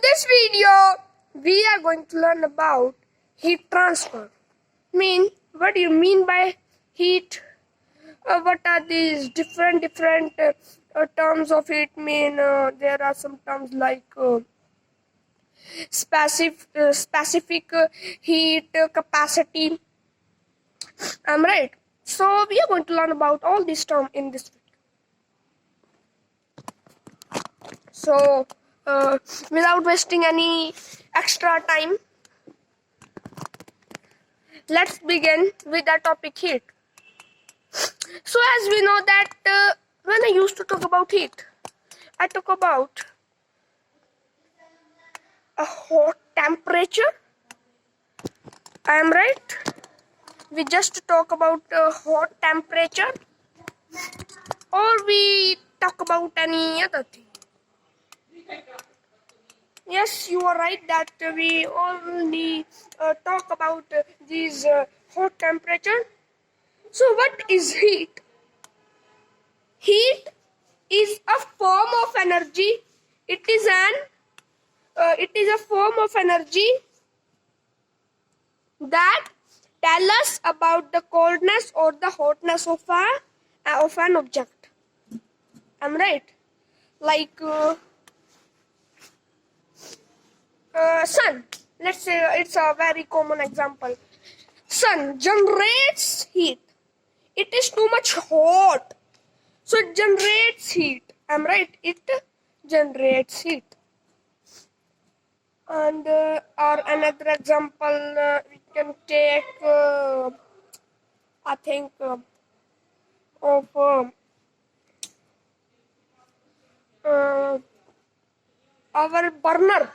this video, we are going to learn about heat transfer. What do you mean by heat? What are these different terms of heat? There are some terms like specific heat capacity. I'm right. So we are going to learn about all these terms in this video. So without wasting any extra time, let's begin with the topic heat. So as we know that when I used to talk about heat, I talk about a hot temperature. I am right. We just talk about hot temperature, or we talk about any other thing. Yes, you are right that we only talk about these hot temperature. So what is heat? Heat is a form of energy. It is a form of energy that tell us about the coldness or the hotness of an object. I'm right. Like sun. Let's say it's a very common example. Sun generates heat. It is too much hot, so it generates heat. I'm right. It generates heat. And or another example, we can take, I think, of our burner,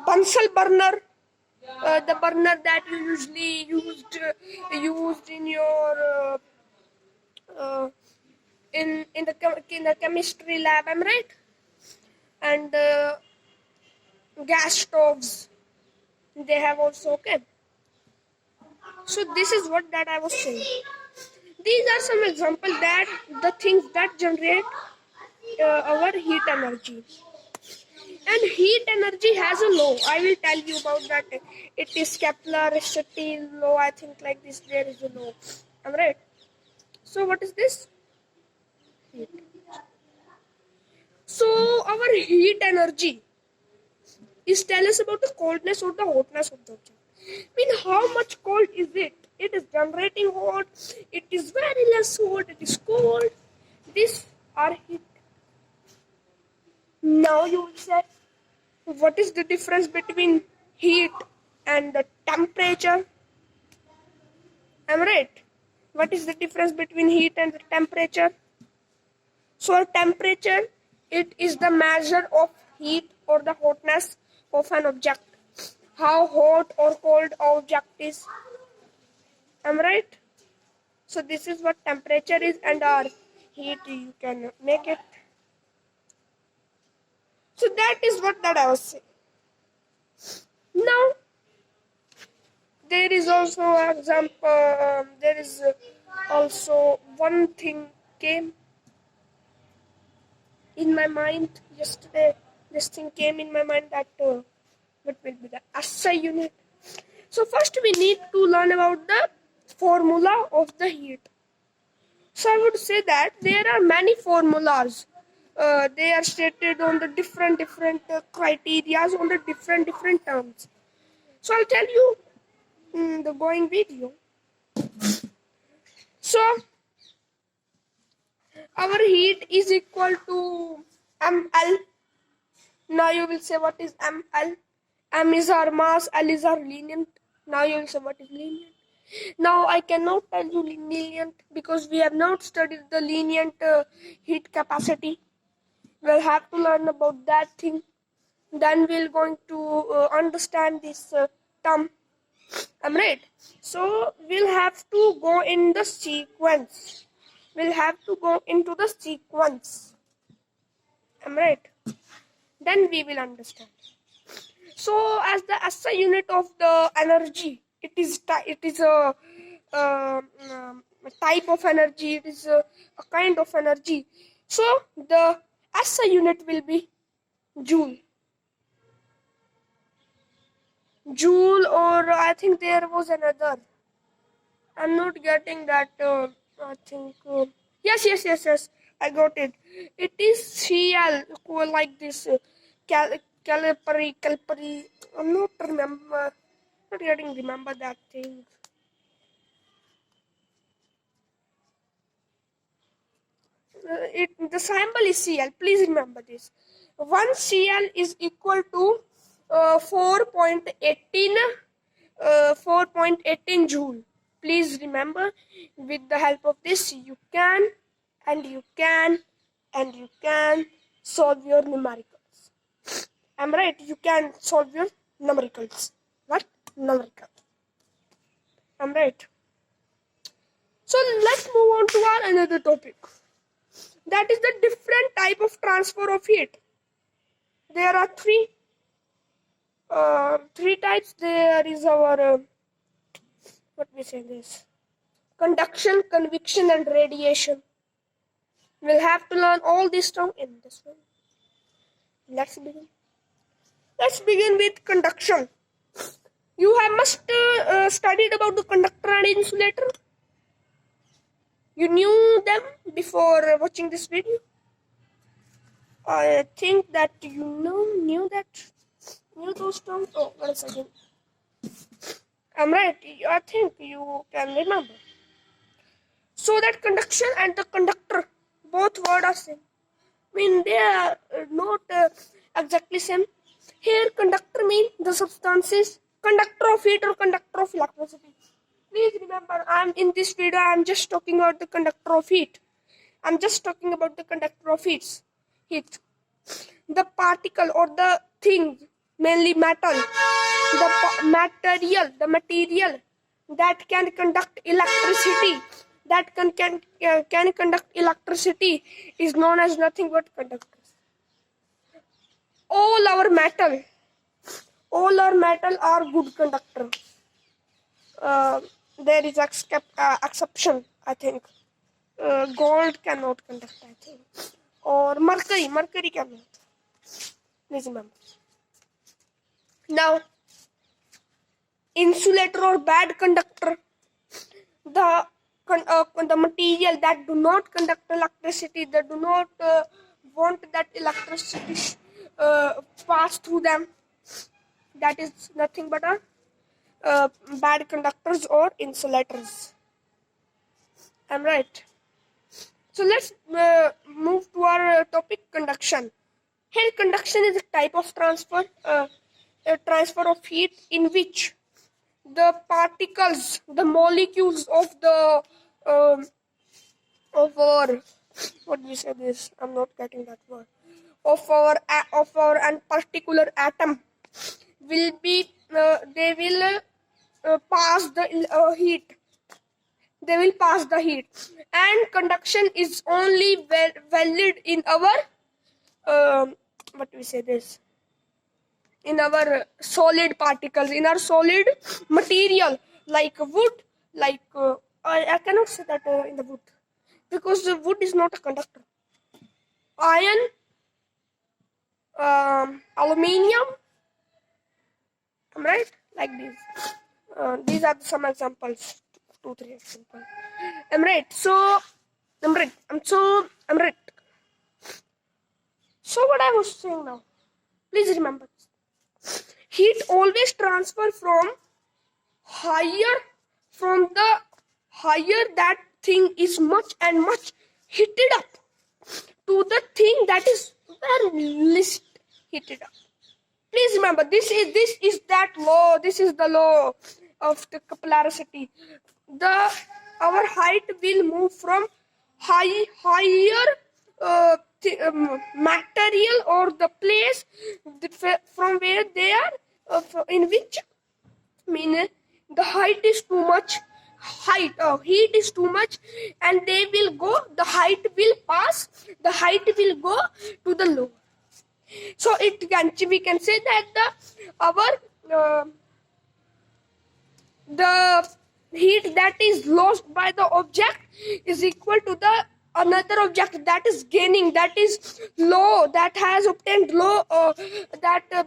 Bunsen burner, the burner that you usually used in your in the chemistry lab. I'm right. And gas stoves, they have also. Okay, so this is what that I was saying. These are some examples that the things that generate our heat energy. And heat energy has a law. I will tell you about that. It is Kepler-Steel law. I think like this. There is a law. I'm right. So what is this? Heat. So our heat energy is tell us about the coldness or the hotness of the object. How much cold is it? It is generating hot. It is very less hot. It is cold. These are heat. Now you will say, what is the difference between heat and the temperature? I'm right. What is the difference between heat and the temperature? So a temperature, it is the measure of heat or the hotness of an object. How hot or cold object is. I'm right. So this is what temperature is, and our heat, you can make it. So that is what that I was saying. Now, there is also an example. There is also one thing came in my mind yesterday. This thing came in my mind that what will be the SI unit. So first we need to learn about the formula of the heat. So I would say that there are many formulas. They are stated on the different criteria, on the different terms. So I'll tell you in the going video. So our heat is equal to ml. Now you will say, what is ml? M is our mass, L is our lenient. Now you will say, what is lenient? Now I cannot tell you lenient because we have not studied the lenient heat capacity. We'll have to learn about that thing. Then we're going to understand this term. I'm right. So we'll have to go in the sequence. We'll have to go into the sequence. I'm right. Then we will understand. So as the SI unit of the energy, it is a type of energy. It is a kind of energy. So the SI unit will be joule. Joule, or I think there was another. I'm not getting that. I think. Yes. I got it. It is Cl, like this. Calipari. I'm not remember. Not getting remember that thing. The symbol is Cl. Please remember this. 1 Cl is equal to 4.18 4.18 joule. Please remember, with the help of this, you can and you can and you can solve your numericals. I'm right. You can solve your numericals. What? Numerical. I'm right. So let's move on to our another topic. That is the different type of transfer of heat. There are three types. There is our what we say this: conduction, convection, and radiation. We'll have to learn all this term in this one. Let's begin. Let's begin with conduction. You have must studied about the conductor and insulator. You knew them before watching this video. I think that you knew those terms. Oh, 1 second. I'm right. I think you can remember. So that conduction and the conductor, both words are same. I mean, they are not exactly same. Here, conductor means the substances, conductor of heat or conductor of electricity. Please remember, I'm in this video, I'm just talking about the conductor of heat. I'm just talking about the conductor of heat. The particle or the thing, mainly metal, the material that can conduct electricity, can conduct electricity is known as nothing but conductors. All our metal are good conductor. There is exception, I think. Gold cannot conduct, I think, or mercury cannot. Please remember. Now, insulator or bad conductor, the material that do not conduct electricity, that do not want that electricity pass through them, that is nothing but bad conductors or insulators. I'm right. So let's move to our topic, conduction. Here, conduction is a type of transfer of heat in which the particles, the molecules of the of our, what do we say this? I'm not getting that word. Of our and particular atom will be they will pass the heat. They will pass the heat, and conduction is only valid in our what do we say this? In our solid particles, in our solid material, like wood, like I cannot say that in the wood, because the wood is not a conductor. Iron, aluminium, right? Like these. These are some examples. 2-3 examples. I'm right. So I'm right. I'm right. So what I was saying now, please remember this. Heat always transfer from the higher that thing is much and much heated up to the thing that is very least heated up. Please remember, this is that law. This is the law of the capillarity. Our height will move from higher material or the place from where they are in which mean the height is too much. Heat is too much, and they will go. The height will pass. The height will go to the lower. So we can say that the heat that is lost by the object is equal to the another object that is gaining, that is low, that has obtained low,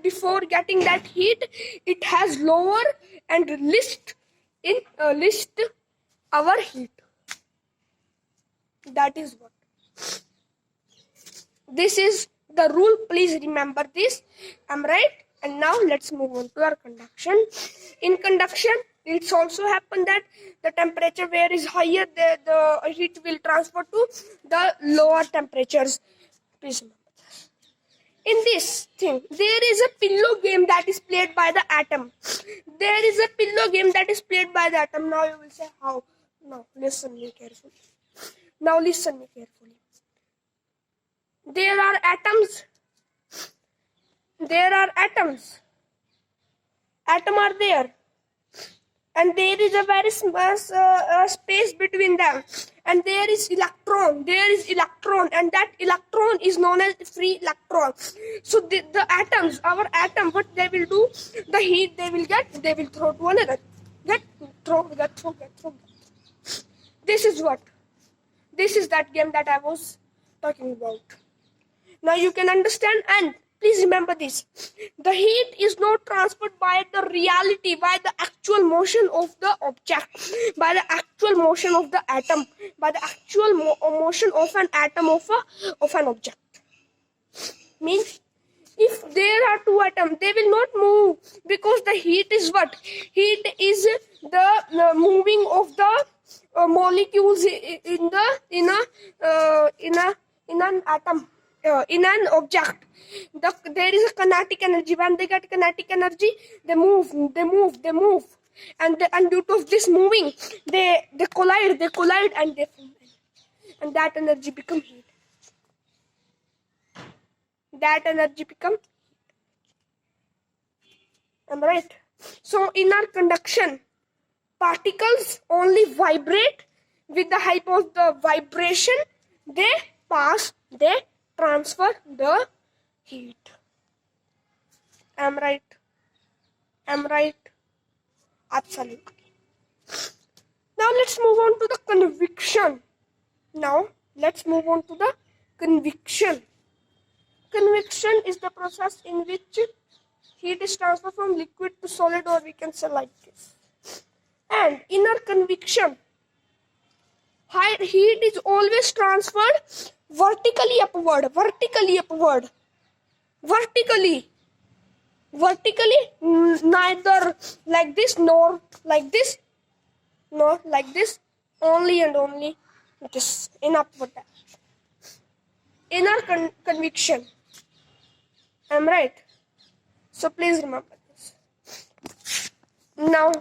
before getting that heat, it has lower and list our heat. That is what. This is the rule. Please remember this. I'm right. And now let's move on to our conduction. In conduction, it's also happened that the temperature where is higher, the heat will transfer to the lower temperatures. Please remember this. In this thing, there is a pillow game that is played by the atom. There is a pillow game that is played by the atom. Now you will say how? Now listen me carefully. Now listen me carefully. There are atoms. There are atoms. Atoms are there. And there is a very small space between them. And there is electron. There is electron. And that electron is known as free electron. So the atoms, our atom, what they will do, the heat they will get, they will throw to another. Throw. This is what? This is that game that I was talking about. Now you can understand, and please remember this. The heat is not transferred by the reality, by the actual motion of the object, by the actual motion of the atom, by the actual motion of an atom of an object. Means, if there are two atoms, they will not move because the heat is what? Heat is the moving of the molecules in an atom. In an object, there is a kinetic energy. When they get kinetic energy, they move, and due to this moving, they collide, and and that energy become heat. That energy become heat. Am I right? So in our conduction, particles only vibrate. With the help of the vibration, they transfer the heat. Am I right? Absolutely. Now let's move on to the convection. Convection is the process in which heat is transferred from liquid to solid, or we can say like this. And in our convection, heat is always transferred vertically upward. Neither like this nor like this, nor like this, only and only this, in upward direction. In our convection. Am I right? So please remember this. Now,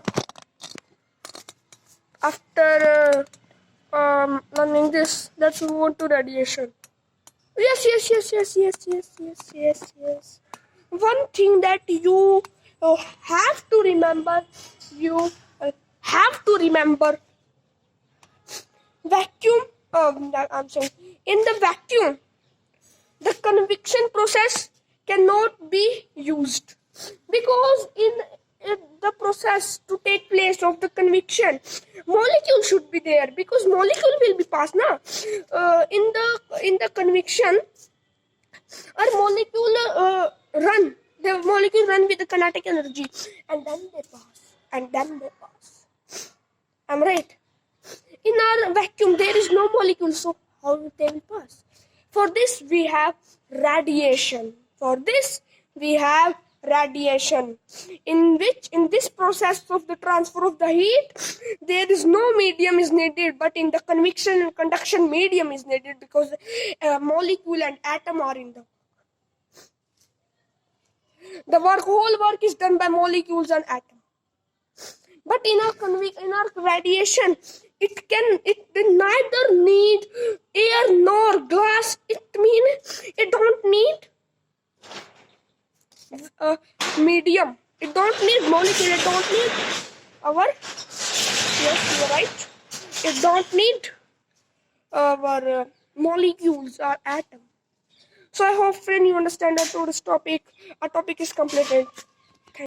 after learning this, let's move on to radiation. Yes. One thing that you have to remember, vacuum. I'm saying, in the vacuum, the convection process cannot be used, because in the process to take place of the convection, molecule should be there, because molecule will be passed now. In the convection, our molecule run with the kinetic energy, and then they pass. I'm right. In our vacuum, there is no molecule, so how will they pass? For this we have radiation. In this process of the transfer of the heat, there is no medium is needed, but in the convection and conduction, medium is needed, because molecule and atom are in the whole work is done by molecules and atom. But in our radiation, it neither need air nor glass. It don't need medium. It don't need molecule. It don't need yes, you're right. It don't need our molecules or atom. So I hope, friend, you understand that today's topic. Our topic is completed.